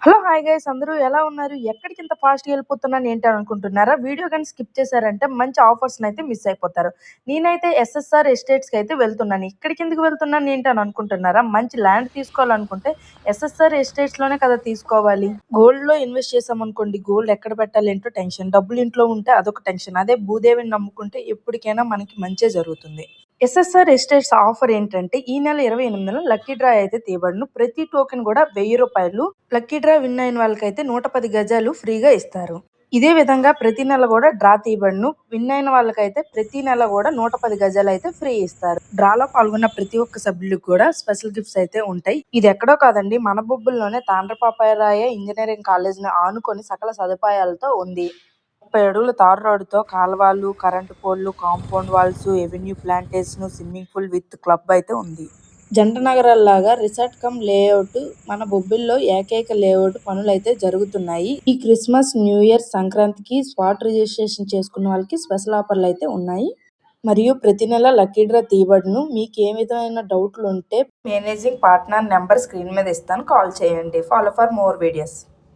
Hello! Hi guys అందరూ ఎలా ఉన్నారు? ఎక్కడికింత ఫాస్ట్‌గా ఎళ్ళిపోతున్నాను ఏంటి అని అనుకుంటున్నారా? వీడియో గాని స్కిప్ చేశారంటే మంచి ఆఫర్స్‌నైతే మిస్ అయిపోతారు. నేనైతే ఎస్ఎస్ఆర్ ఎస్టేట్స్‌కైతే వెళ్తున్నాను. ఇక్కడికెందుకు వెళ్తున్నాను ఏంటి అని అనుకుంటున్నారా? మంచి ల్యాండ్ తీసుకోవాలనుకుంటే ఎస్ఎస్ఆర్ ఎస్టేట్స్‌లోనే కదా తీసుకోవాలి. గోల్డ్‌లో ఇన్వెస్ట్ చేశామనుకోండి గోల్డ్ ఎక్కడ పెట్టాలి ఏంటో టెన్షన్. డబ్బులు ఇంట్లో ఉంటే అదొక టెన్షన్. అదే భూదేవిని నమ్ముకుంటే ఎప్పటికైనా మనకి మంచే జరుగుతుంది. ఎస్ఎస్ఆర్ ఎస్టేట్స్ ఆఫర్ ఏంటంటే ఈ నెల 28న లక్కీ డ్రా అయితే తీయబడును. ప్రతి టోకెన్ కూడా ₹1000. లక్కీ డ్రా విన్ అయిన వాళ్ళకైతే 110 గజాలు ఫ్రీగా ఇస్తారు. ఇదే విధంగా ప్రతి నెల కూడా డ్రా తీయబడును. విన్ అయిన వాళ్ళకైతే ప్రతి నెల కూడా 110 గజాలు అయితే ఫ్రీ ఇస్తారు. డ్రాలో పాల్గొన్న ప్రతి ఒక్క సభ్యులకు కూడా స్పెషల్ గిఫ్ట్స్ అయితే ఉంటాయి. ఇది ఎక్కడో కాదండి, మన బొబ్బుల్లోనే తాండ్రపాపారాయ ఇంజనీరింగ్ కాలేజ్‌ని ఆనుకొని సకల సదుపాయాలతో ఉంది. 30 అడుగుల తారు రోడ్డుతో కాల్వలు, కరెంటు పోల్లు, compound walls, avenue plantation, swimming pool with club అయితే ఉంది. జంట నగరాల్లాగా రిసార్ట్ కమ్ లేఅవుట్ మన బొబ్బిలిలో ఏకైక లేఅవుట్ పనులైతే జరుగుతున్నాయి. ఈ క్రిస్మస్, న్యూ ఇయర్, సంక్రాంతికి స్పాట్ రిజిస్ట్రేషన్ చేసుకున్న వాళ్ళకి స్పెషల్ ఆఫర్లు అయితే ఉన్నాయి. మరియు ప్రతి నెల లక్కీ డ్రా తీయబడును. మీకు ఏ విధమైన డౌట్లు ఉంటే మేనేజింగ్ పార్ట్నర్ నెంబర్ స్క్రీన్ మీద ఇస్తాను, కాల్ చేయండి. Follow for more videos.